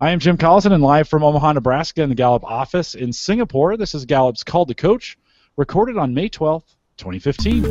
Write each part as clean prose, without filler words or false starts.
I am Jim Collison, and live from Omaha, Nebraska in the Gallup office in Singapore. This is Gallup's Call to Coach, recorded on May 12th, 2015.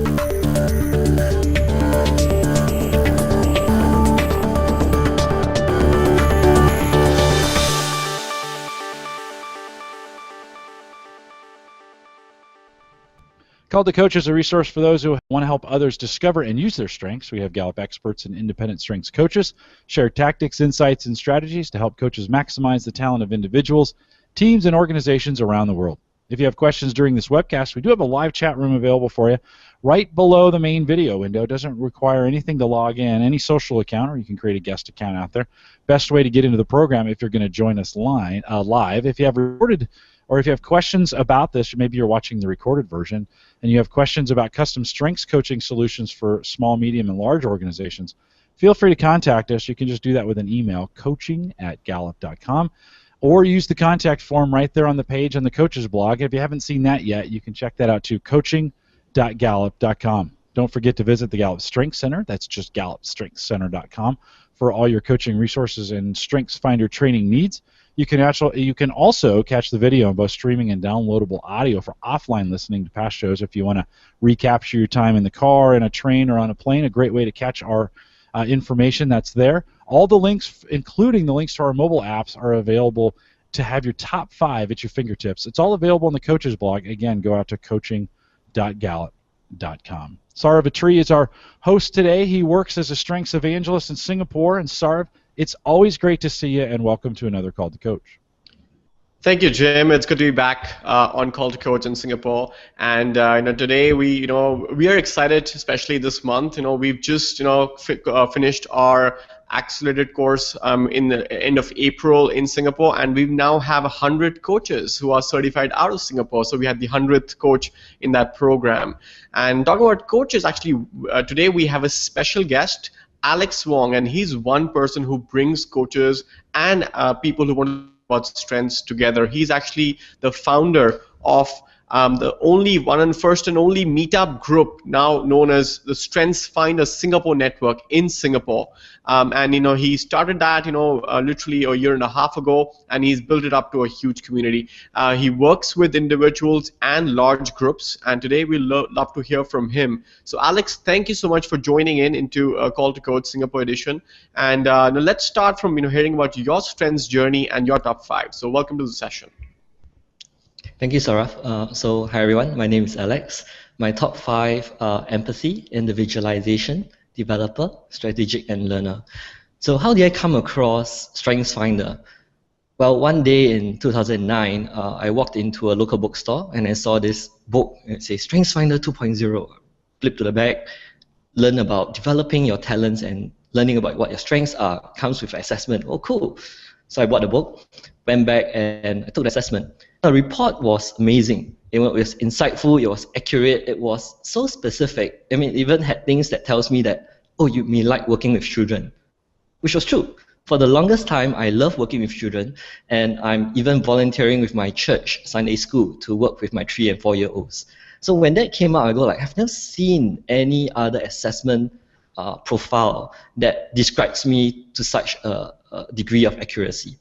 Call to Coach is a resource for those who want to help others discover and use their strengths. We have Gallup experts and independent strengths coaches share tactics, insights, and strategies to help coaches maximize the talent of individuals, teams, and organizations around the world. If you have questions during this webcast, we do have a live chat room available for you right below the main video window. It doesn't require anything to log in, any social account, or you can create a guest account out there. Best way to get into the program if you're going to join us live. If you have recorded or if you have questions about this, maybe you're watching the recorded version, and you have questions about custom strengths coaching solutions for small, medium, and large organizations, feel free to contact us. You can just do that with an email, coaching@gallup.com, or use the contact form right there on the page on the coach's blog. If you haven't seen that yet, you can check that out too, coaching.gallup.com. Don't forget to visit the Gallup Strengths Center. That's just gallupstrengthscenter.com for all your coaching resources and Strengths Finder training needs. You can also catch the video on both streaming and downloadable audio for offline listening to past shows if you want to recapture your time in the car, in a train, or on a plane. A great way to catch our information that's there. All the links, including the links to our mobile apps, are available to have your top 5 at your fingertips. It's all available on the coach's blog. Again, go out to coaching.gallup.com. Sarv Atri is our host today. He works as a strengths evangelist in Singapore. And Sarv, it's always great to see you, and welcome to another Call to Coach. Thank you, Jim. It's good to be back on Call to Coach in Singapore. And today we are excited, especially this month. We've just finished our accelerated course in the end of April in Singapore, and we now have 100 coaches who are certified out of Singapore. So we had the 100th coach in that program. And talking about coaches, actually, today we have a special guest, Alex Wong, and he's one person who brings coaches and people who want to talk about strengths together. He's actually the founder of the first and only meetup group now known as the Strengths Finder Singapore Network in Singapore. And he started that literally a year and a half ago, and he's built it up to a huge community. He works with individuals and large groups, and today we'd love to hear from him. So Alex, thank you so much for joining into Call to Coach Singapore edition. And let's start from hearing about your strengths journey and your top 5. So welcome to the session. Thank you, Saraf. So hi everyone, my name is Alex. My top 5 are empathy, individualization, developer, strategic, and learner. So how did I come across Strengths Finder? Well, one day in 2009, I walked into a local bookstore and I saw this book. It says Strengths Finder 2.0. Flip to the back, learn about developing your talents and learning about what your strengths are. Comes with assessment. Oh, cool. So I bought the book, went back, and I took the assessment. The report was amazing. It was insightful, it was accurate, it was so specific. I mean, it even had things that tells me that, oh, you may like working with children, which was true. For the longest time, I love working with children, and I'm even volunteering with my church Sunday school to work with my 3- and 4-year-olds. So when that came out, I go like, I've never seen any other assessment profile that describes me to such a degree of accuracy.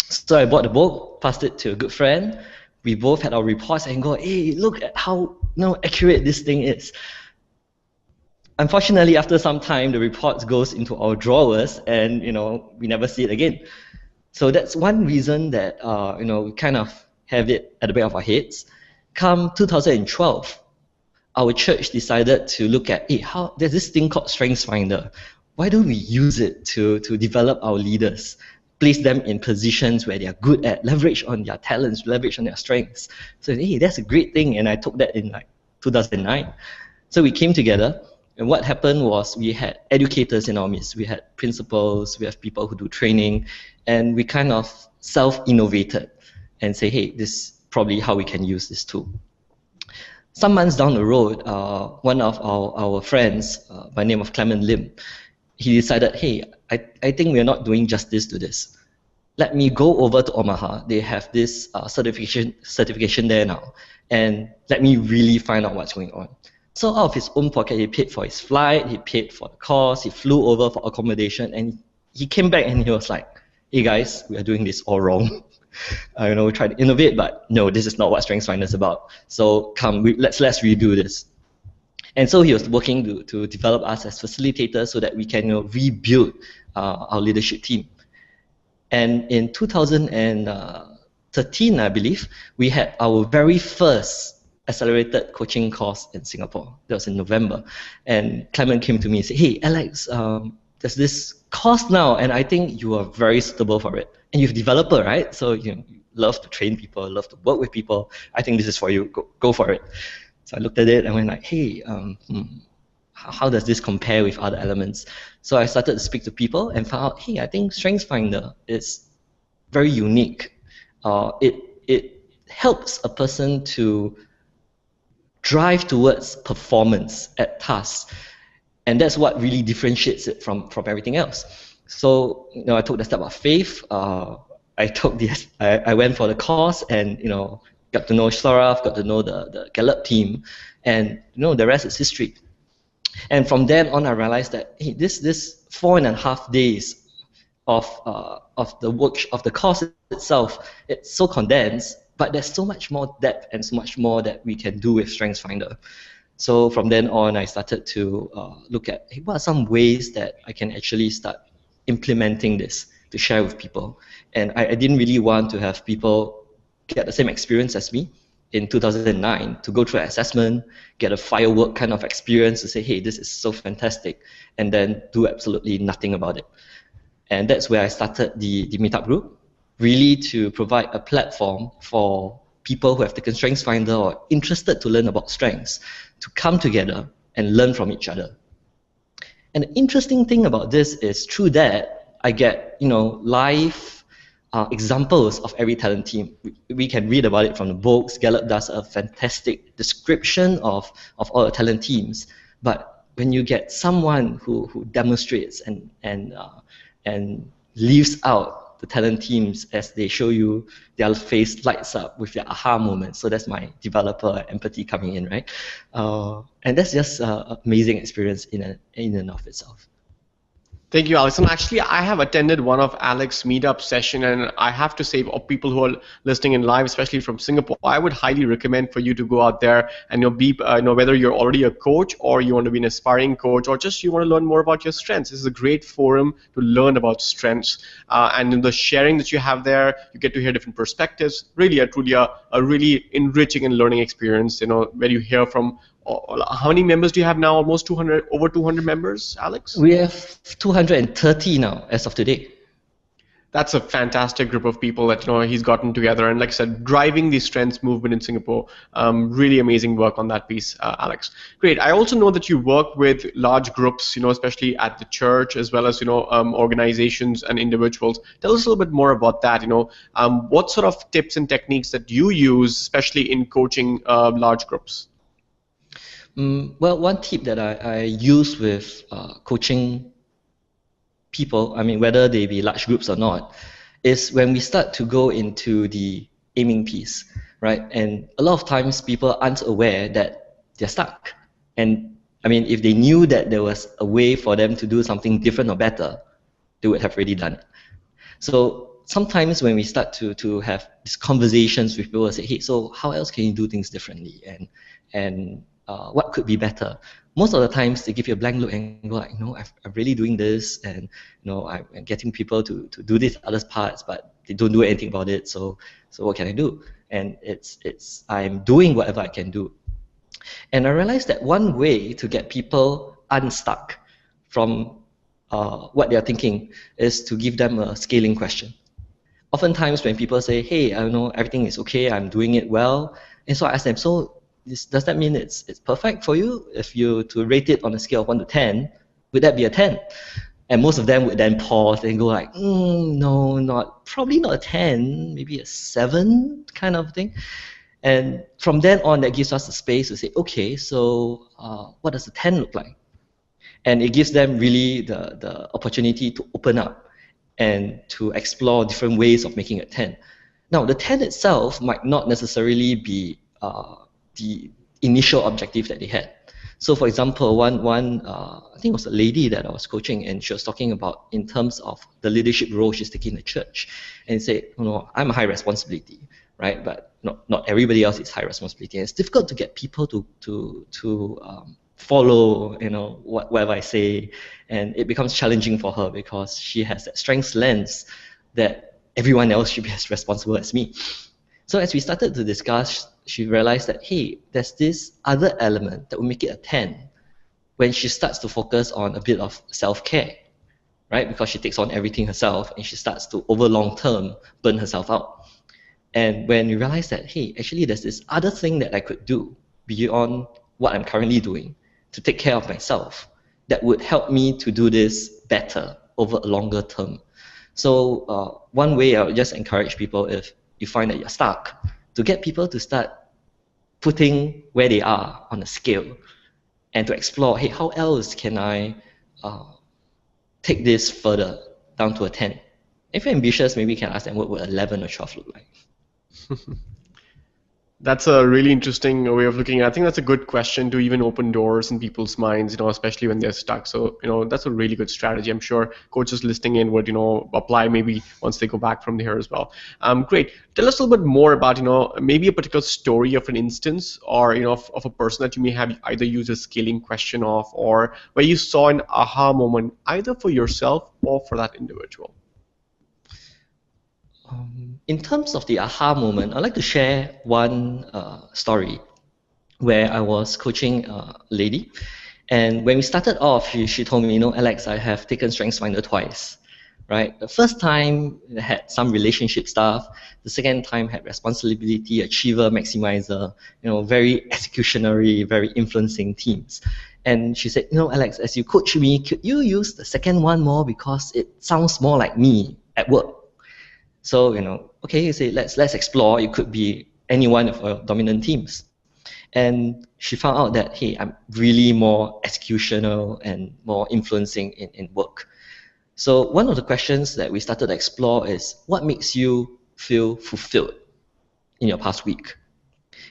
So I bought the book, passed it to a good friend. We both had our reports and go, hey, look at how accurate this thing is. Unfortunately, after some time, the report goes into our drawers and we never see it again. So that's one reason that we kind of have it at the back of our heads. Come 2012, our church decided to look at, hey, there's this thing called Strengths Finder. Why don't we use it to develop our leaders? Place them in positions where they are good at, leverage on their talents, leverage on their strengths. So, hey, that's a great thing, and I took that in 2009. So we came together, and what happened was we had educators in our midst. We had principals, we have people who do training, and we kind of self-innovated and say, hey, this is probably how we can use this tool. Some months down the road, one of our friends, by the name of Clement Lim, he decided, hey, I think we're not doing justice to this. Let me go over to Omaha. They have this certification there now. And let me really find out what's going on. So out of his own pocket, he paid for his flight, he paid for the course, he flew over for accommodation, and he came back and he was like, hey guys, we are doing this all wrong. We try to innovate, but no, this is not what StrengthsFinder is about. So come, let's redo this. And so he was working to develop us as facilitators so that we can rebuild our leadership team. And in 2013, I believe, we had our very first accelerated coaching course in Singapore. That was in November. And Clement came to me and said, hey, Alex, there's this course now, and I think you are very suitable for it. And you're a developer, right? So you love to train people, love to work with people. I think this is for you. Go for it. So I looked at it and went like, hey, how does this compare with other elements? So I started to speak to people and found out, hey, I think StrengthsFinder is very unique. It helps a person to drive towards performance at tasks, and that's what really differentiates it from everything else. So I took the step of faith. I went for the course and got to know Saurav, got to know the Gallup team, and the rest is history. And from then on, I realized that hey, this 4.5 days of the course itself, it's so condensed, but there's so much more depth and so much more that we can do with StrengthsFinder. So from then on, I started to look at hey, what are some ways that I can actually start implementing this to share with people. And I didn't really want to have people get the same experience as me in 2009 to go through an assessment, get a firework kind of experience to say, hey, this is so fantastic, and then do absolutely nothing about it. And that's where I started the Meetup group, really to provide a platform for people who have taken StrengthsFinder or interested to learn about strengths to come together and learn from each other. And the interesting thing about this is through that, I get live examples of every talent team. We can read about it from the books. Gallup does a fantastic description of all the talent teams. But when you get someone who demonstrates and leaves out the talent teams as they show you, their face lights up with their aha moment. So that's my developer empathy coming in, right? And that's just an amazing experience in and of itself. Thank you, Alex. And actually, I have attended one of Alex's meetup session, and I have to say, of people who are listening in live, especially from Singapore, I would highly recommend for you to go out there and whether you're already a coach or you want to be an aspiring coach or just you want to learn more about your strengths. This is a great forum to learn about strengths, and in the sharing that you have there, you get to hear different perspectives. Really, a really enriching and learning experience. Where you hear from. How many members do you have now? Almost 200, over 200 members, Alex? We have 230 now, as of today. That's a fantastic group of people that he's gotten together, and like I said, driving the strengths movement in Singapore. Really amazing work on that piece, Alex. Great. I also know that you work with large groups, especially at the church, as well as organizations and individuals. Tell us a little bit more about that. What sort of tips and techniques that you use, especially in coaching large groups? Well, one tip that I use with coaching people, whether they be large groups or not, is when we start to go into the aiming piece, right? And a lot of times people aren't aware that they're stuck. And if they knew that there was a way for them to do something different or better, they would have already done it. So sometimes when we start to have these conversations with people, say, hey, so how else can you do things differently? And what could be better? Most of the times they give you a blank look and go like, I'm really doing this, and I'm getting people to do these other parts, but they don't do anything about it. So what can I do? And I'm doing whatever I can do. And I realized that one way to get people unstuck from what they're thinking is to give them a scaling question. Oftentimes when people say, hey, I know everything is okay, I'm doing it well, and so I ask them, so does that mean it's perfect for you? If you to rate it on a scale of 1 to 10, would that be a 10? And most of them would then pause and go like, no, probably not a 10, maybe a 7 kind of thing. And from then on, that gives us the space to say, okay, so what does a 10 look like? And it gives them really the opportunity to open up and to explore different ways of making a 10. Now, the 10 itself might not necessarily be the initial objective that they had. So for example, I think it was a lady that I was coaching, and she was talking about in terms of the leadership role she's taking in the church, and said, I'm a high responsibility, right? But not everybody else is high responsibility. And it's difficult to get people to follow, whatever I say, and it becomes challenging for her because she has that strengths lens that everyone else should be as responsible as me. So as we started to discuss, she realized that, hey, there's this other element that will make it a 10 when she starts to focus on a bit of self-care, right? Because she takes on everything herself and she starts to, over long term, burn herself out. And when you realize that, hey, actually there's this other thing that I could do beyond what I'm currently doing to take care of myself that would help me to do this better over a longer term. So one way I would just encourage people, if you find that you're stuck, to get people to start putting where they are on a scale and to explore, hey, how else can I take this further down to a 10? If you're ambitious, maybe you can ask them what would 11 or 12 look like. That's a really interesting way of looking at it. I think that's a good question to even open doors in people's minds, especially when they're stuck. So, that's a really good strategy. I'm sure coaches listening in would, apply maybe once they go back from here as well. Great. Tell us a little bit more about, maybe a particular story of an instance or, of a person that you may have either used a scaling question of, or where you saw an aha moment either for yourself or for that individual. In terms of the aha moment, I'd like to share one story where I was coaching a lady, and when we started off, she told me, Alex, I have taken StrengthsFinder twice, right? The first time I had some relationship stuff, the second time had responsibility, achiever, maximizer, very executionary, very influencing teams. And she said, Alex, as you coach me, could you use the second one more because it sounds more like me at work? So, okay, you say, let's explore. It could be any one of our dominant teams. And she found out that, hey, I'm really more executional and more influencing in work. So one of the questions that we started to explore is, what makes you feel fulfilled in your past week?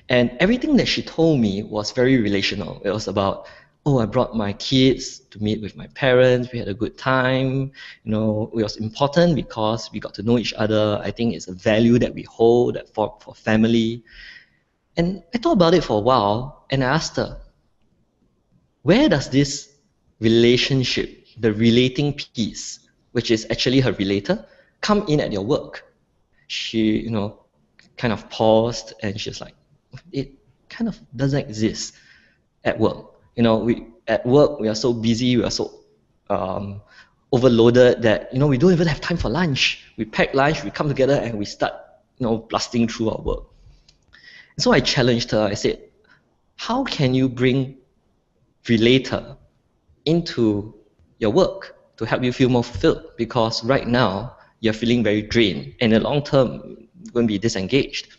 And everything that she told me was very relational. It was about, I brought my kids to meet with my parents. We had a good time. It was important because we got to know each other. I think it's a value that we hold for family. And I thought about it for a while, and I asked her, where does this relationship, the relating piece, which is actually her relator, come in at your work? She, kind of paused, and she's like, it kind of doesn't exist at work. At work, we are so busy, we are so overloaded that, we don't even have time for lunch. We pack lunch, we come together, and we start, blasting through our work. And so I challenged her. I said, how can you bring relator into your work to help you feel more fulfilled? Because right now, you're feeling very drained, and in the long term, you're going to be disengaged.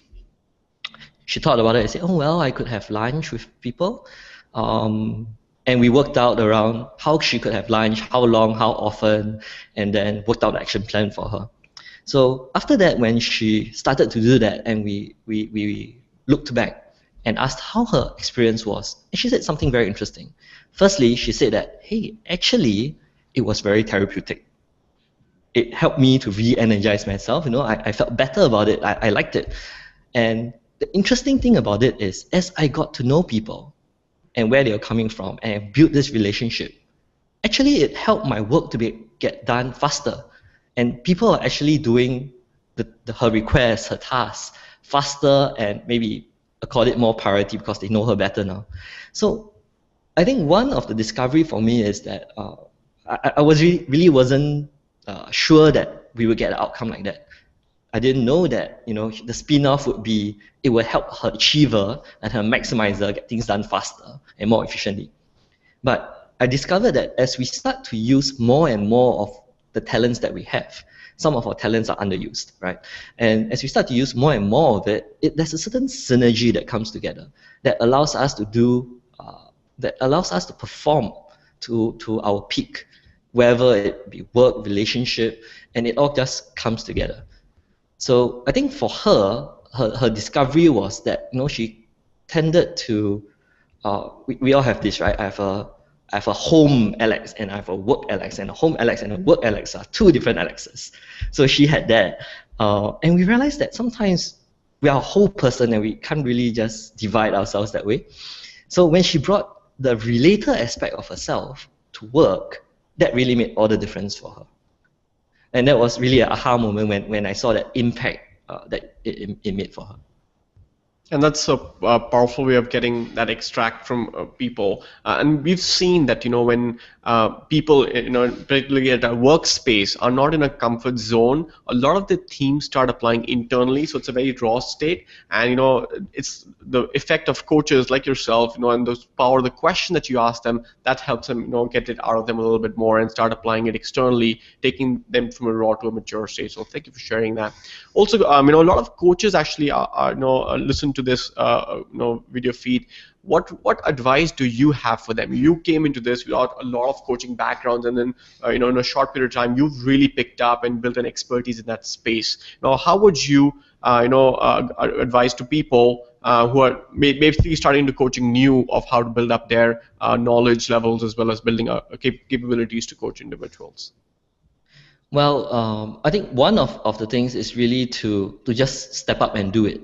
She thought about it and said, I could have lunch with people. And we worked out around how she could have lunch, how long, how often, and then worked out the action plan for her. So after that, when she started to do that, and we looked back and asked how her experience was, and she said something very interesting. Firstly, she said that, hey, actually, it was very therapeutic. It helped me to re-energize myself. I felt better about it. I liked it. And the interesting thing about it is, as I got to know people and where they are coming from and build this relationship, actually it helped my work to get done faster. And people are actually doing her requests, her tasks faster, and maybe accord it more priority because they know her better now. So I think one of the discovery for me is that I really wasn't sure that we would get an outcome like that. I didn't know that the spin-off would be, it would help her achiever and her maximizer get things done faster and more efficiently. But I discovered that as we start to use more and more of the talents that we have, some of our talents are underused, right? And as we start to use more and more of it, there's a certain synergy that comes together that allows us to perform to our peak, whether it be work, relationship, and it all just comes together. So I think for her discovery was that she tended to we all have this, right? I have a home Alex and I have a work Alex, and a home Alex and a work Alex are two different Alexes. So she had that. And we realized that sometimes we are a whole person and we can't really just divide ourselves that way. So when she brought the relator aspect of herself to work, that really made all the difference for her. And that was really an aha moment when I saw that impact that it made for her. And that's a powerful way of getting that extract from people. And we've seen that, when people, particularly at a workspace, are not in a comfort zone, a lot of the themes start applying internally. So it's a very raw state. And, it's the effect of coaches like yourself, and the question that you ask them, that helps them, get it out of them a little bit more and start applying it externally, taking them from a raw to a mature state. So thank you for sharing that. Also, a lot of coaches actually listen to this video feed. What advice do you have for them? You came into this without a lot of coaching backgrounds, and then in a short period of time you've really picked up and built an expertise in that space. Now, how would you advise to people who are maybe starting to coaching new of how to build up their knowledge levels as well as building capabilities to coach individuals? Well, I think one of the things is really to just step up and do it.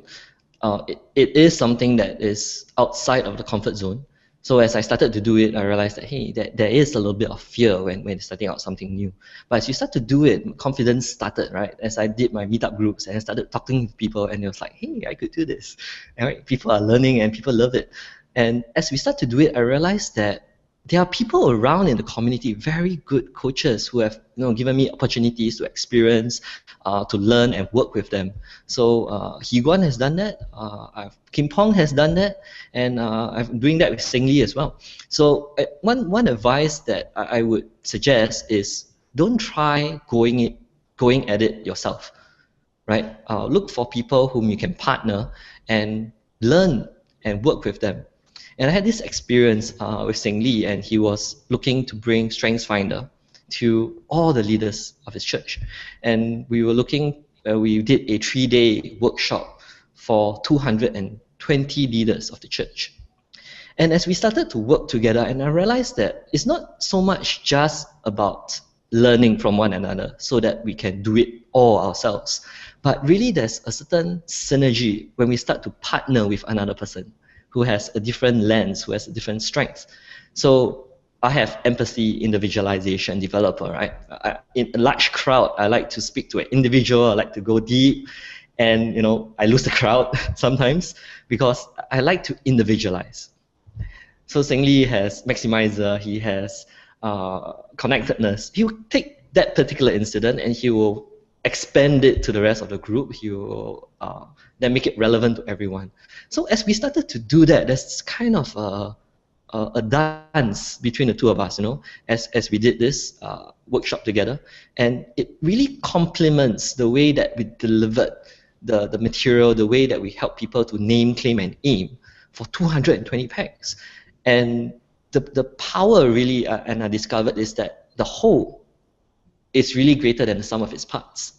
It is something that is outside of the comfort zone. So as I started to do it, I realized that, hey, there is a little bit of fear when starting out something new. But as you start to do it, confidence started, right? As I did my meetup groups and I started talking to people, and it was like, hey, I could do this. And, right, people are learning and people love it. And as we start to do it, I realized that there are people around in the community, very good coaches who have given me opportunities to experience, to learn and work with them. So Higuan has done that, Kim Pong has done that, and I'm doing that with Seng Lee as well. So one advice that I would suggest is don't try going at it yourself, right? Look for people whom you can partner and learn and work with them. And I had this experience with Seng Lee, and he was looking to bring StrengthsFinder to all the leaders of his church. And we were looking, we did a 3-day workshop for 220 leaders of the church. And as we started to work together, and I realized that it's not so much just about learning from one another so that we can do it all ourselves, but really there's a certain synergy when we start to partner with another person who has a different lens, who has a different strength. So I have empathy, individualization, developer, right? In a large crowd, I like to speak to an individual, I like to go deep, and I lose the crowd sometimes because I like to individualize. So Seng Lee has maximizer, he has connectedness. He will take that particular incident and he will expand it to the rest of the group. He will then make it relevant to everyone. So as we started to do that, there's kind of a dance between the two of us, as we did this workshop together, and it really complements the way that we delivered the material, the way that we help people to name, claim, and aim for 220 packs. And the power really, and I discovered, is that the whole is really greater than the sum of its parts.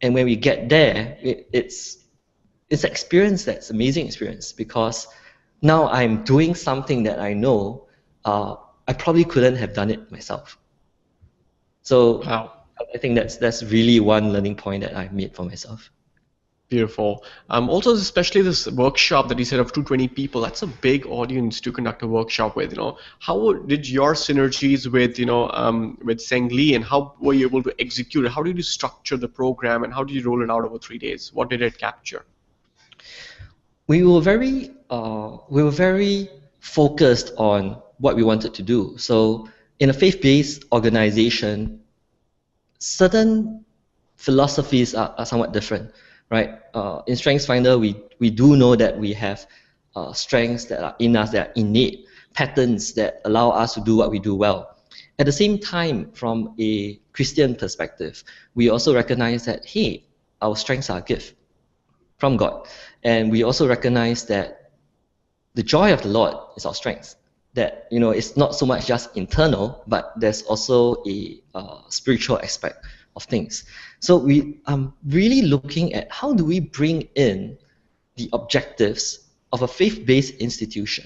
And when we get there, it's an experience that's amazing experience, because now I'm doing something that I know I probably couldn't have done it myself. So wow. I think that's really one learning point that I've made for myself. Beautiful. Also, especially this workshop that you said of 220 people, that's a big audience to conduct a workshop with. How did your synergies with Seng Lee, and how were you able to execute it? How did you structure the program, and how did you roll it out over 3 days? What did it capture? We were very focused on what we wanted to do. So in a faith-based organization, certain philosophies are somewhat different, right? In StrengthsFinder, we do know that we have strengths that are in us, that are innate, patterns that allow us to do what we do well. At the same time, from a Christian perspective, we also recognize that, hey, our strengths are a gift from God. And we also recognize that the joy of the Lord is our strength. That it's not so much just internal, but there's also a spiritual aspect of things. So we are really looking at how do we bring in the objectives of a faith-based institution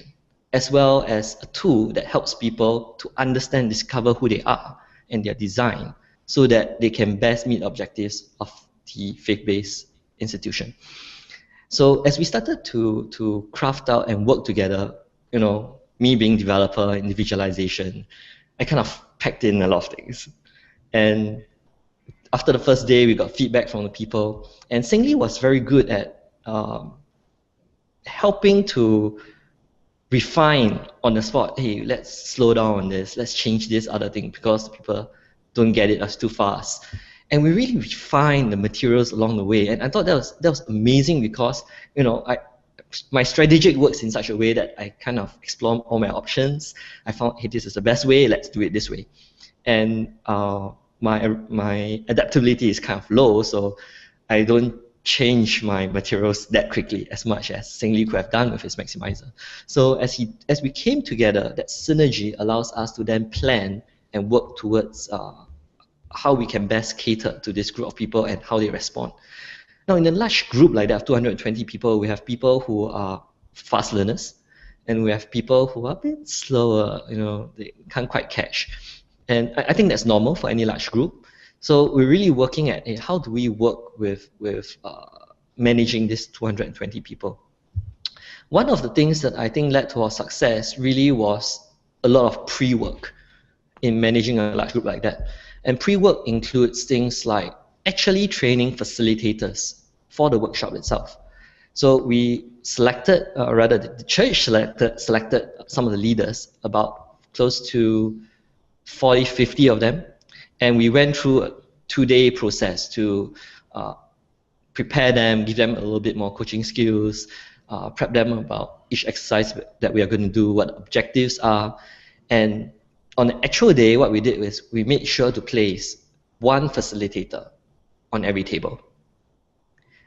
as well as a tool that helps people to understand, discover who they are and their design, so that they can best meet objectives of the faith-based institution. So as we started to craft out and work together, me being developer, individualization, I kind of packed in a lot of things. And after the first day, we got feedback from the people, and Singli was very good at helping to refine on the spot. Hey, let's slow down on this. Let's change this other thing because people don't get it as too fast. And we really refined the materials along the way. And I thought that was amazing because my strategic works in such a way that I kind of explore all my options. I found, hey, this is the best way. Let's do it this way. And my adaptability is kind of low, so I don't change my materials that quickly as much as Singli could have done with his maximizer. So as we came together, that synergy allows us to then plan and work towards how we can best cater to this group of people and how they respond. Now, in a large group like that of 220 people, we have people who are fast learners, and we have people who are a bit slower, they can't quite catch. And I think that's normal for any large group. So we're really working at how do we work with managing this 220 people. One of the things that I think led to our success really was a lot of pre-work in managing a large group like that. And pre-work includes things like actually training facilitators for the workshop itself. So we selected, rather the church selected some of the leaders, about close to 40, 50 of them, and we went through a 2-day process to prepare them, give them a little bit more coaching skills, prep them about each exercise that we are going to do, what objectives are. And on the actual day, what we did was we made sure to place one facilitator on every table.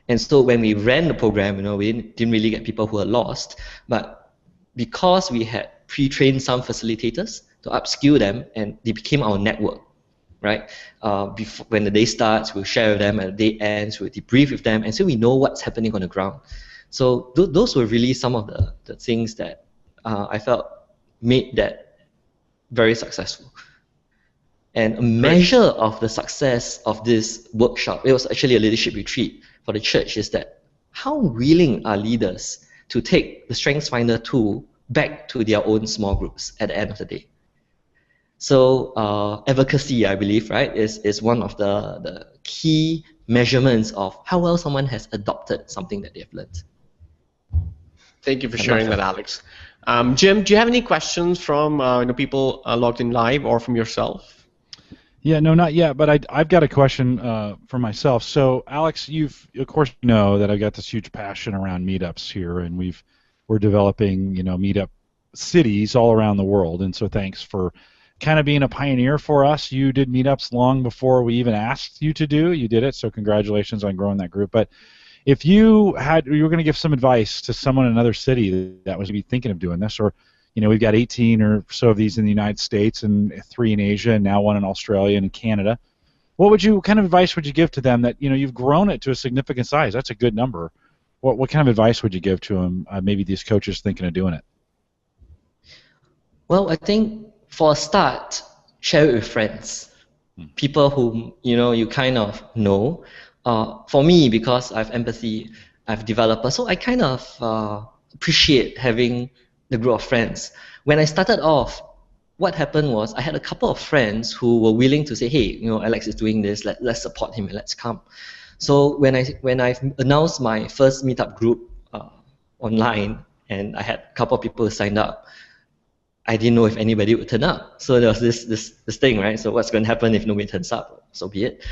And so when we ran the program, we didn't really get people who are lost, but because we had pre-trained some facilitators to upskill them, and they became our network, right? When the day starts, we'll share with them, and the day ends, we'll debrief with them, and so we know what's happening on the ground. So those were really some of the things that I felt made that very successful. And a measure of the success of this workshop, it was actually a leadership retreat for the church, is that how willing are leaders to take the StrengthsFinder tool back to their own small groups at the end of the day. So advocacy, I believe, right, is one of the key measurements of how well someone has adopted something that they've learned. Thank you for sharing that, Alex. Jim, do you have any questions from people logged in live or from yourself? Yeah, no, not yet, but I've got a question for myself. So, Alex, of course know that I've got this huge passion around meetups here, and we're developing, meetup cities all around the world, and so thanks for kind of being a pioneer for us. You did meetups long before we even asked you to do. You did it, so congratulations on growing that group. But if you were going to give some advice to someone in another city that was maybe thinking of doing this, or we've got 18 or so of these in the United States and 3 in Asia and now 1 in Australia and in Canada, what kind of advice would you give to them that you've grown it to a significant size? That's a good number. What kind of advice would you give to them? Maybe these coaches thinking of doing it. Well, I think for a start, share it with friends, people whom you kind of know. For me, because I have empathy, I have developers, so I kind of appreciate having the group of friends. When I started off, what happened was I had a couple of friends who were willing to say, hey, Alex is doing this, let's support him and let's come. So when I announced my first meetup group online, and I had a couple of people who signed up, I didn't know if anybody would turn up. So there was this thing, right? So what's going to happen if nobody turns up? So be it.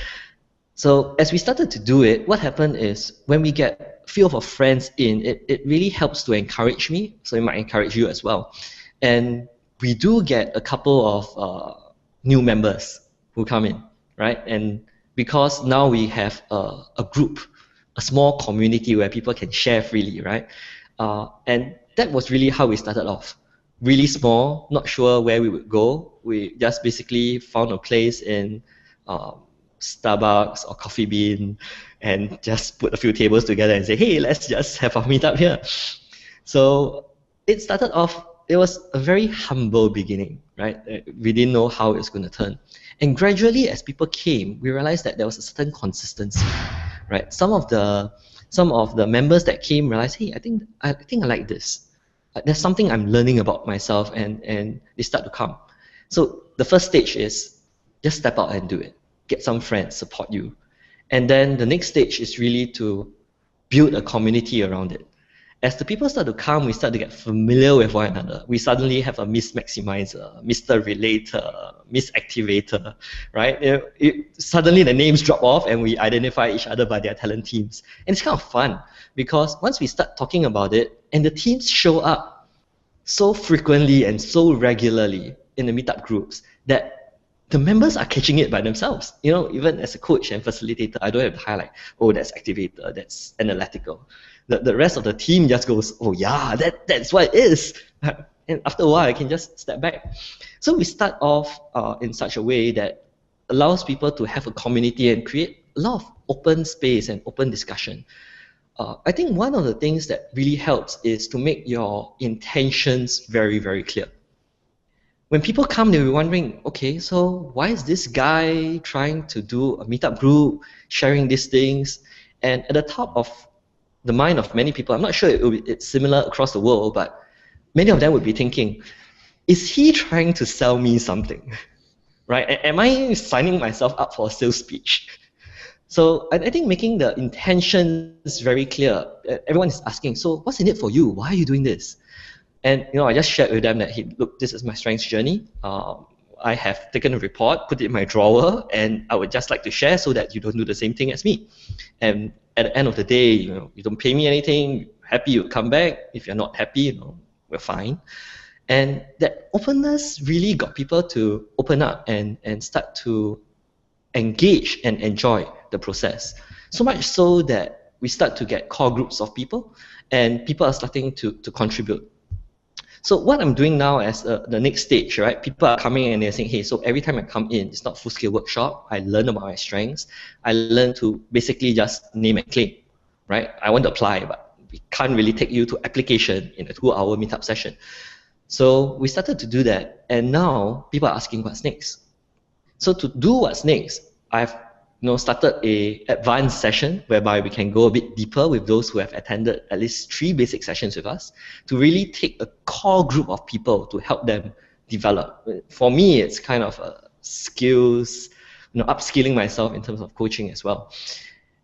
So as we started to do it, what happened is when we get a few of our friends in, it really helps to encourage me, so it might encourage you as well. And we do get a couple of new members who come in, right? And because now we have a group, a small community where people can share freely, right? And that was really how we started off. Really small, not sure where we would go. We just basically found a place in Starbucks or Coffee Bean and just put a few tables together and say, hey, let's just have our meetup here. So it started off it was a very humble beginning, right? We didn't know how it was going to turn. And gradually, as people came, we realized that there was a certain consistency, right? Some of the members that came realized, hey, I think I like this. There's something I'm learning about myself, and they start to come. So the first stage is just step out and do it. Get some friends support you, and then the next stage is really to build a community around it. As the people start to come, we start to get familiar with one another. We suddenly have a Miss Maximizer, Mr. Relator, Miss Activator, right? Suddenly the names drop off and we identify each other by their talent teams. And it's kind of fun because once we start talking about it and the teams show up so frequently and so regularly in the meetup groups that the members are catching it by themselves. Even as a coach and facilitator, I don't have to highlight, oh, that's activator, that's analytical. The rest of the team just goes, oh yeah, that's what it is. And after a while, I can just step back. So we start off in such a way that allows people to have a community and create a lot of open space and open discussion. I think one of the things that really helps is to make your intentions very, very clear. When people come, they'll be wondering, okay, so why is this guy trying to do a meetup group, sharing these things? And at the top of the mind of many people, I'm not sure it's similar across the world, but many of them would be thinking, is he trying to sell me something? Right? Am I signing myself up for a sales speech? So I think making the intentions very clear. Everyone is asking, so what's in it for you? Why are you doing this? And I just shared with them that, hey, look, this is my strengths journey. I have taken a report, put it in my drawer, and I would just like to share so that you don't do the same thing as me. And at the end of the day, you don't pay me anything. Happy you come back. If you're not happy, we're fine. And that openness really got people to open up and start to engage and enjoy the process. So much so that we start to get core groups of people, and people are starting to contribute. So what I'm doing now as the next stage, right? People are coming and they're saying, hey, so every time I come in, it's not full-scale workshop. I learn about my strengths. I learn to basically just name and claim, right? I want to apply, but we can't really take you to application in a 2-hour meetup session. So we started to do that, and now people are asking what's next. So to do what's next, I've started a advanced session whereby we can go a bit deeper with those who have attended at least 3 basic sessions with us to really take a core group of people to help them develop. For me, it's kind of skills, upskilling myself in terms of coaching as well.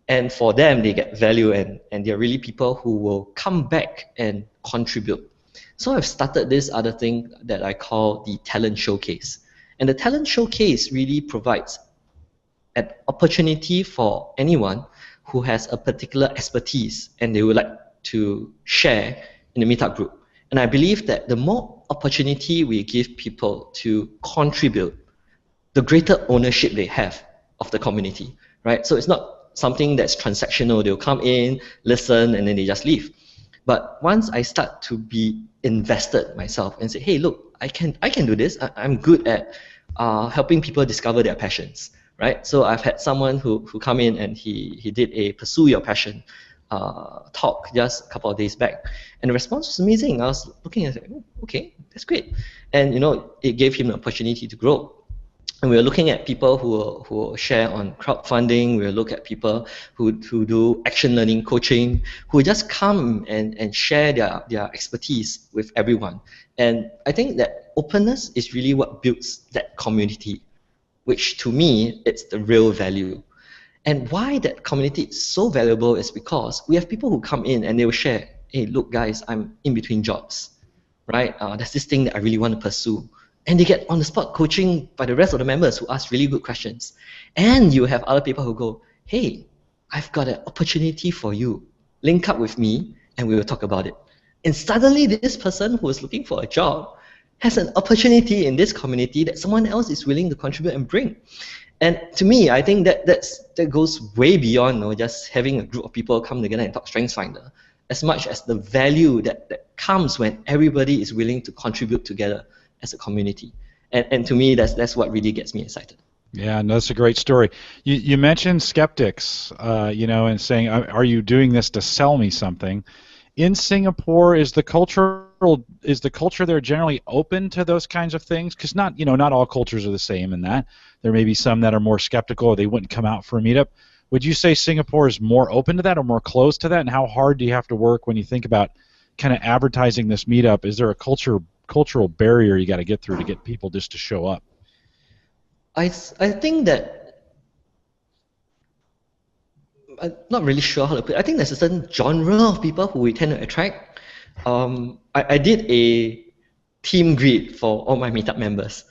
And for them, they get value, and they're really people who will come back and contribute. So I've started this other thing that I call the talent showcase. And the talent showcase really provides an opportunity for anyone who has a particular expertise and they would like to share in the meetup group. And I believe that the more opportunity we give people to contribute, the greater ownership they have of the community, right? So it's not something that's transactional. They'll come in, listen, and then they just leave. But once I start to be invested myself and say, hey, look, I can do this. I'm good at helping people discover their passions. Right? So I've had someone who come in and he did a Pursue Your Passion talk just a couple of days back. And the response was amazing. I was looking at it, okay, that's great. And it gave him an opportunity to grow. And we were looking at people who share on crowdfunding. We will look at people who do action learning coaching, who just come and share their expertise with everyone. And I think that openness is really what builds that community, which to me, it's the real value. And why that community is so valuable is because we have people who come in and they will share, hey, look guys, I'm in between jobs, right? There's this thing that I really want to pursue. And they get on-the-spot coaching by the rest of the members who ask really good questions. And you have other people who go, hey, I've got an opportunity for you. Link up with me and we will talk about it. And suddenly this person who is looking for a job has an opportunity in this community that someone else is willing to contribute and bring. And to me, I think that goes way beyond just having a group of people come together and talk StrengthsFinder, as much as the value that comes when everybody is willing to contribute together as a community. And to me, that's what really gets me excited. Yeah, no, that's a great story. You mentioned skeptics, and saying, are you doing this to sell me something? In Singapore, is the culture is the culture there generally open to those kinds of things? Because not all cultures are the same in that. There may be some that are more skeptical, or they wouldn't come out for a meetup. Would you say Singapore is more open to that or more closed to that? And how hard do you have to work when you think about kind of advertising this meetup? Is there a cultural barrier you got to get through to get people just to show up? I think that I'm not really sure how to put it. I think there's a certain genre of people who we tend to attract. I did a team greet for all my meetup members.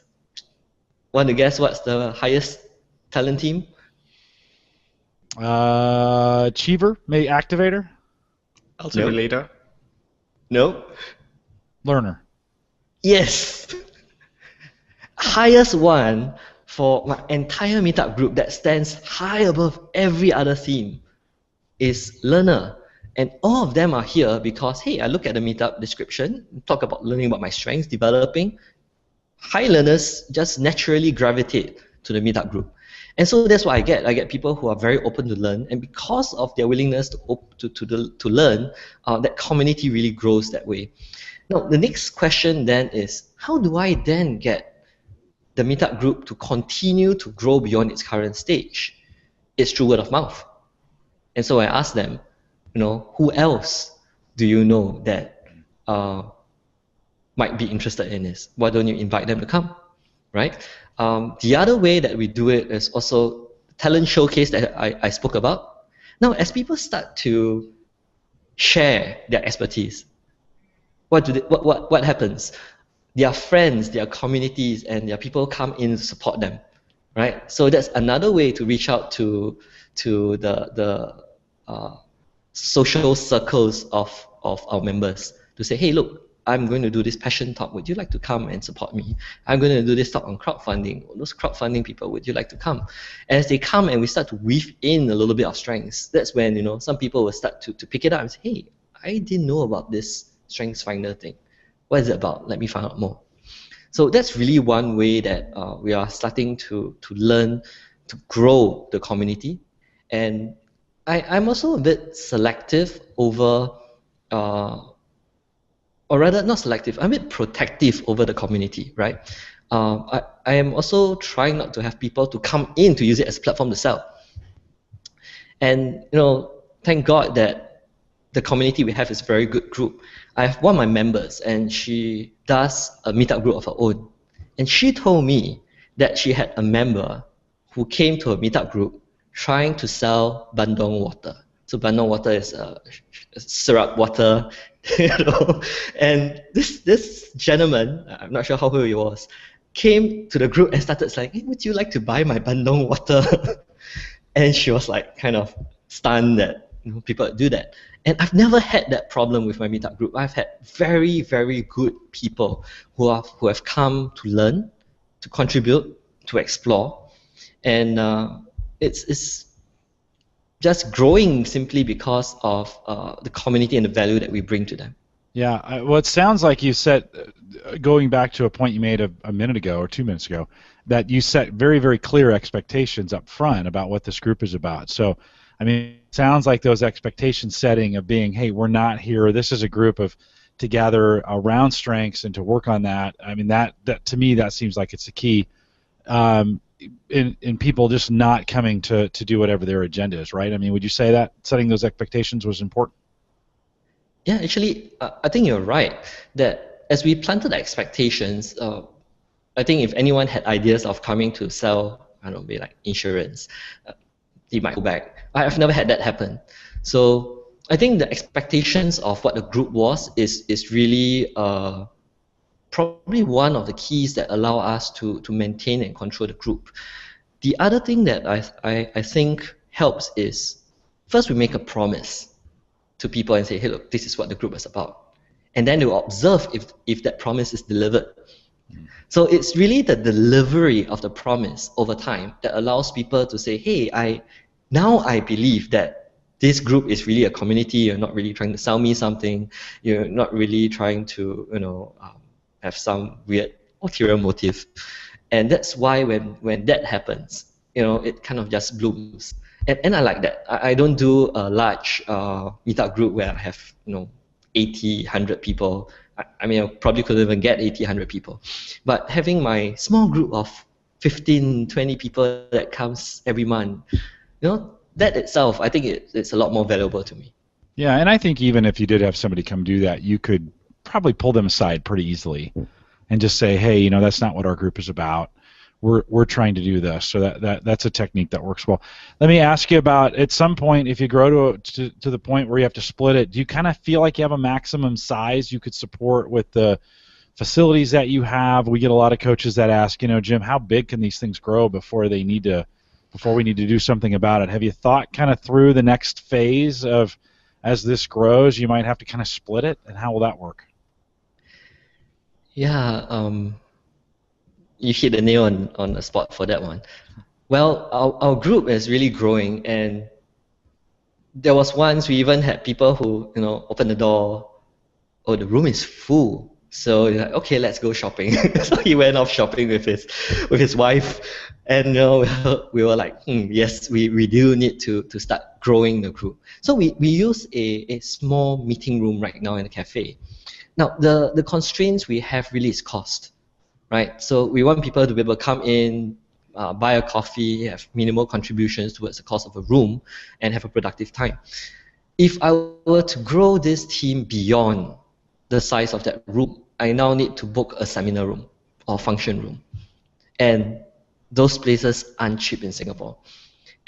Want to guess what's the highest talent team? Achiever, maybe activator? Also Nope. relator. Nope. Learner. Yes. Highest one for my entire meetup group that stands high above every other theme is learner. And all of them are here because, hey, I look at the meetup description, talk about learning about my strengths, developing. High learners just naturally gravitate to the meetup group. And so that's what I get. I get people who are very open to learn, and because of their willingness to learn, that community really grows that way. Now, the next question then is, how do I then get the meetup group to continue to grow beyond its current stage? It's through word of mouth. And so I asked them, who else do you know that might be interested in this? Why don't you invite them to come, right? The other way that we do it is also talent showcase that I spoke about. Now, as people start to share their expertise, what happens? Their friends, their communities, and their people come in to support them, right? So that's another way to reach out to the social circles of our members to say, hey, look, I'm going to do this passion talk. Would you like to come and support me? I'm going to do this talk on crowdfunding. Those crowdfunding people, would you like to come? As they come and we start to weave in a little bit of strengths, that's when some people will start to pick it up and say, hey, I didn't know about this Strengths Finder thing. What is it about? Let me find out more. So that's really one way that we are starting to learn to grow the community. And I'm also a bit selective over, or rather not selective, I'm a bit protective over the community, right? I am also trying not to have people to come in to use it as a platform to sell. And thank God that the community we have is a very good group. I have one of my members, and she does a meetup group of her own. And she told me that she had a member who came to a meetup group trying to sell bandung water. So bandung water is syrup water, And this gentleman, I'm not sure how old he was, came to the group and started saying, hey, would you like to buy my bandung water? And she was like kind of stunned that people do that. And I've never had that problem with my meetup group. I've had very, very good people who have come to learn, to contribute, to explore. And it's just growing simply because of the community and the value that we bring to them. Yeah, well, it sounds like you set, going back to a point you made a minute ago or 2 minutes ago, that you set very, very clear expectations up front about what this group is about. So, I mean, it sounds like those expectation setting of being, hey, we're not here, this is a group to gather around strengths and to work on that. I mean, that to me, that seems like it's the key in people just not coming to do whatever their agenda is, right? I mean, would you say that setting those expectations was important? Yeah, actually, I think you're right, that as we planted expectations, I think if anyone had ideas of coming to sell, I don't know, maybe like insurance, they might go back. I've never had that happen. So I think the expectations of what the group was is really probably one of the keys that allow us to maintain and control the group. The other thing that I think helps is, first we make a promise to people and say, hey, look, this is what the group is about. And then they'll observe if that promise is delivered. So it's really the delivery of the promise over time that allows people to say, hey, now I believe that this group is really a community. You're not really trying to sell me something. You're not really trying to, have some weird ulterior motive. And that's why when that happens, it kind of just blooms. And I like that. I don't do a large meetup group where I have 80, 100 people. I mean, I probably couldn't even get 80, 100 people. But having my small group of 15, 20 people that comes every month, that itself, I think it's a lot more valuable to me. Yeah, and I think even if you did have somebody come do that, you could probably pull them aside pretty easily and just say, hey, that's not what our group is about. We're trying to do this. So that's a technique that works well. Let me ask you about, at some point, if you grow to the point where you have to split it, do you kind of feel like you have a maximum size you could support with the facilities that you have? We get a lot of coaches that ask, Jim, how big can these things grow before we need to do something about it? Have you thought kind of through the next phase of, as this grows, you might have to kind of split it, and how will that work? Yeah, you hit the nail on the spot for that one. Well, our group is really growing, and there was once we even had people who, open the door, oh, the room is full. So you're like, okay, let's go shopping. So he went off shopping with his wife, and we were like, yes, we do need to start growing the group. So we use a small meeting room right now in the cafe. Now the constraints we have really is cost, right? So we want people to be able to come in, buy a coffee, have minimal contributions towards the cost of a room, and have a productive time. If I were to grow this team beyond the size of that room, I now need to book a seminar room or function room. And those places aren't cheap in Singapore.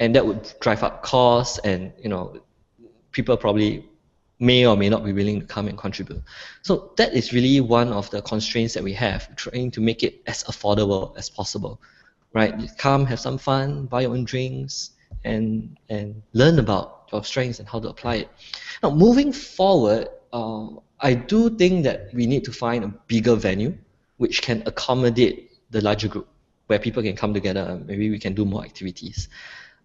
And that would drive up costs, and people probably may or may not be willing to come and contribute. So that is really one of the constraints that we have, trying to make it as affordable as possible. Right? You come, have some fun, buy your own drinks, and learn about your strengths and how to apply it. Now, moving forward, I do think that we need to find a bigger venue which can accommodate the larger group, where people can come together and maybe we can do more activities.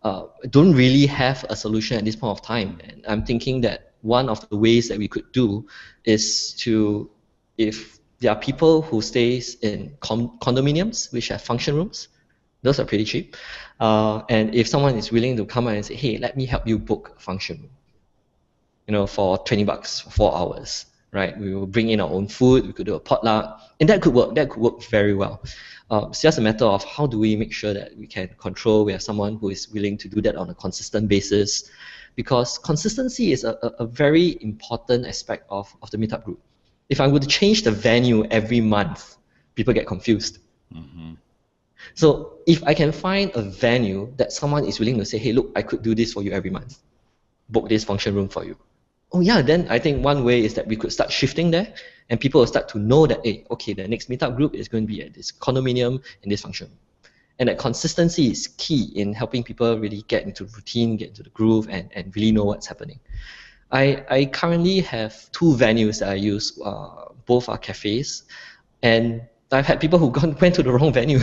I don't really have a solution at this point of time, and I'm thinking that one of the ways that we could do is to, if there are people who stays in condominiums which have function rooms, those are pretty cheap, and if someone is willing to come and say, hey, let me help you book a function room, for $20 for 4 hours, right? We will bring in our own food, we could do a potluck, and that could work very well. It's just a matter of how do we make sure that we can control, we have someone who is willing to do that on a consistent basis, because consistency is a very important aspect of the meetup group. If I were to change the venue every month, people get confused. Mm-hmm. So if I can find a venue that someone is willing to say, hey, look, I could do this for you every month, book this function room for you. Oh yeah, then I think one way is that we could start shifting there, and people will start to know that, hey, okay, the next meetup group is going to be at this condominium in this function. And that consistency is key in helping people really get into routine, get into the groove, and really know what's happening. I currently have 2 venues that I use. Both are cafes, and I've had people who went to the wrong venue.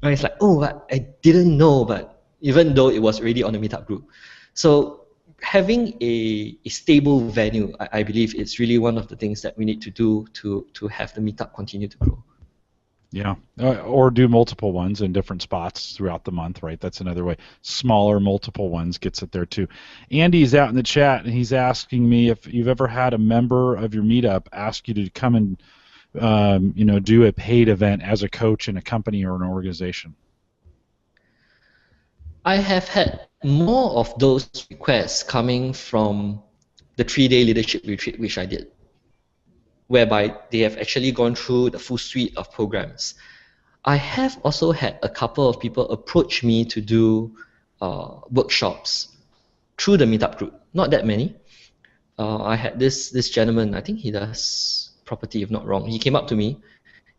And it's like, oh, I didn't know, but even though it was already on the meetup group. So having a stable venue, I believe it's really one of the things that we need to do to have the meetup continue to grow. Yeah, or do multiple ones in different spots throughout the month, right? That's another way. Smaller, multiple ones gets it there too. Andy's out in the chat, and he's asking me if you've ever had a member of your meetup ask you to come and do a paid event as a coach in a company or an organization. I have had more of those requests coming from the 3-day leadership retreat which I did, whereby they have actually gone through the full suite of programs. I have also had a couple of people approach me to do workshops through the meetup group. Not that many. I had this gentleman, I think he does property if not wrong. He came up to me.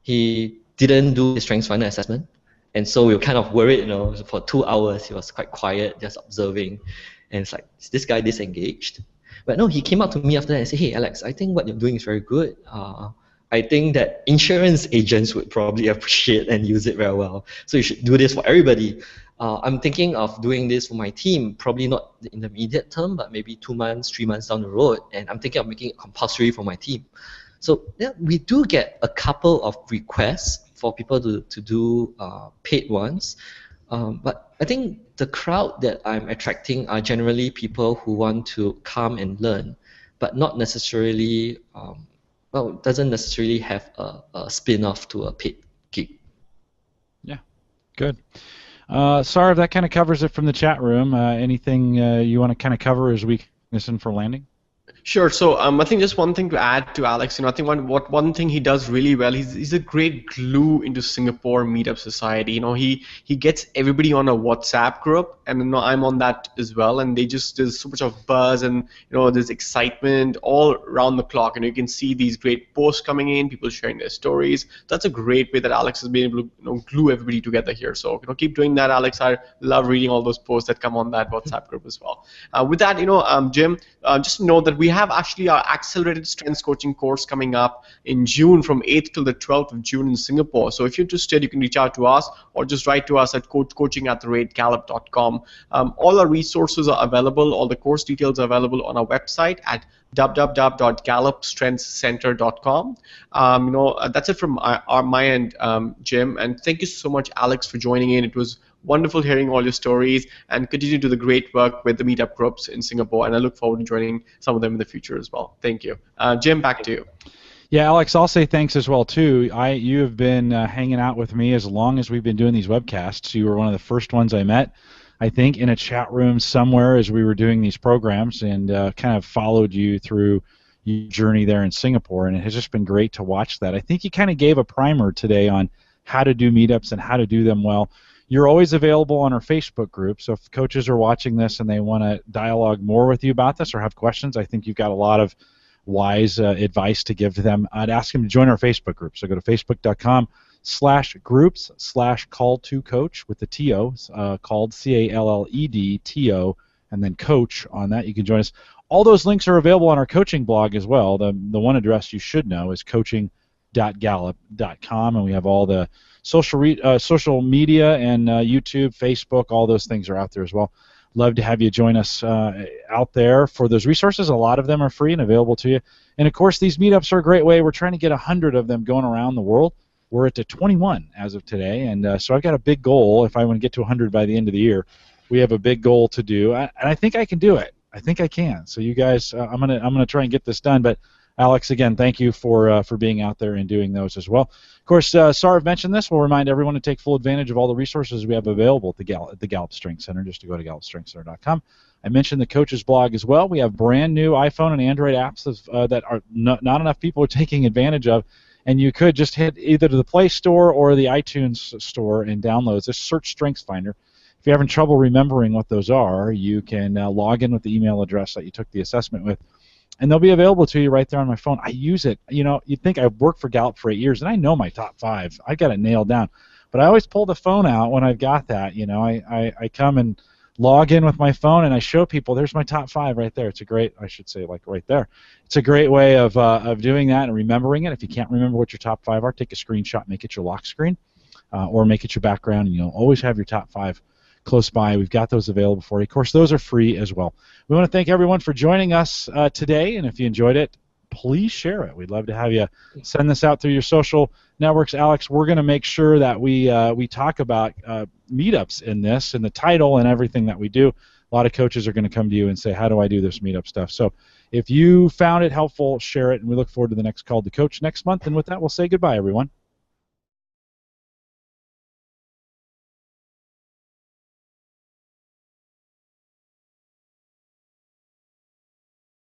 He didn't do his strengths finder assessment. And so we were kind of worried, for 2 hours he was quite quiet, just observing. And it's like, is this guy disengaged? But no, he came up to me after that and said, hey, Alex, I think what you're doing is very good. I think that insurance agents would probably appreciate and use it very well. So you should do this for everybody. I'm thinking of doing this for my team, probably not in the immediate term, but maybe 2 months, 3 months down the road. And I'm thinking of making it compulsory for my team. So yeah, we do get a couple of requests for people to do paid ones. But I think the crowd that I'm attracting are generally people who want to come and learn, but not necessarily well, doesn't necessarily have a spin-off to a paid gig. Yeah, good. Sarv, that kind of covers it from the chat room. Anything you want to kind of cover as we listen for landing? Sure. So I think just one thing to add to Alex, I think one thing he does really well, he's a great glue into Singapore meetup society. He gets everybody on a WhatsApp group, and I'm on that as well. And there's so much of buzz, and there's excitement all around the clock. And you can see these great posts coming in, people sharing their stories. That's a great way that Alex has been able to glue everybody together here. So keep doing that, Alex. I love reading all those posts that come on that WhatsApp group as well. With that, Jim, just know that we have actually our accelerated strengths coaching course coming up in June from 8th till the 12th of June in Singapore. So if you're interested, you can reach out to us or just write to us at coaching@gallup.com. All our resources are available. All the course details are available on our website at www.gallupstrengthscenter.com. That's it from my end, Jim. And thank you so much, Alex, for joining in. It was wonderful hearing all your stories, and continue to do the great work with the meetup groups in Singapore. And I look forward to joining some of them in the future as well. Thank you. Jim, back to you. Yeah, Alex, I'll say thanks as well too. You have been hanging out with me as long as we've been doing these webcasts. You were one of the first ones I met, I think, in a chat room somewhere as we were doing these programs, and kind of followed you through your journey there in Singapore, and it has just been great to watch that. I think you kind of gave a primer today on how to do meetups and how to do them well. You're always available on our Facebook group, so if coaches are watching this and they want to dialogue more with you about this or have questions, I think you've got a lot of wise advice to give to them. I'd ask them to join our Facebook group. So go to facebook.com/groups/call2coach with the TO, called CALLED-TO, and then coach on that. You can join us. All those links are available on our coaching blog as well. The one address you should know is coaching.gallup.com, and we have all the social media and YouTube, Facebook, all those things are out there as well. Love to have you join us out there for those resources. A lot of them are free and available to you. And, of course, these meetups are a great way. We're trying to get 100 of them going around the world. We're at 21 as of today, and so I've got a big goal. If I want to get to 100 by the end of the year, we have a big goal to do, and I think I can do it. I think I can. So you guys, I'm gonna try and get this done. But Alex, again, thank you for being out there and doing those as well. Of course, Sarv mentioned this. We'll remind everyone to take full advantage of all the resources we have available at the Gallup Strengths Center. Just to go to GallupStrengthsCenter.com. I mentioned the coaches blog as well. We have brand new iPhone and Android apps that are not enough people are taking advantage of. And you could just hit either the Play Store or the iTunes Store and download. Just search Strengths Finder. If you're having trouble remembering what those are, you can log in with the email address that you took the assessment with, and they'll be available to you right there on my phone. I use it. You'd think I've worked for Gallup for 8 years, and I know my top 5. I got it nailed down. But I always pull the phone out when I've got that. I come and log in with my phone, and I show people, there's my top 5 right there. It's a great, I should say, like right there. It's a great way of doing that and remembering it. If you can't remember what your top 5 are, take a screenshot, make it your lock screen, or make it your background, and you'll always have your top 5 close by. We've got those available for you. Of course, those are free as well. We want to thank everyone for joining us today, and if you enjoyed it, please share it. We'd love to have you send this out through your social networks. Alex, we're going to make sure that we talk about meetups in this, and the title and everything that we do. A lot of coaches are going to come to you and say, how do I do this meetup stuff? So if you found it helpful, share it, and we look forward to the next Call to Coach next month. And with that, we'll say goodbye, everyone.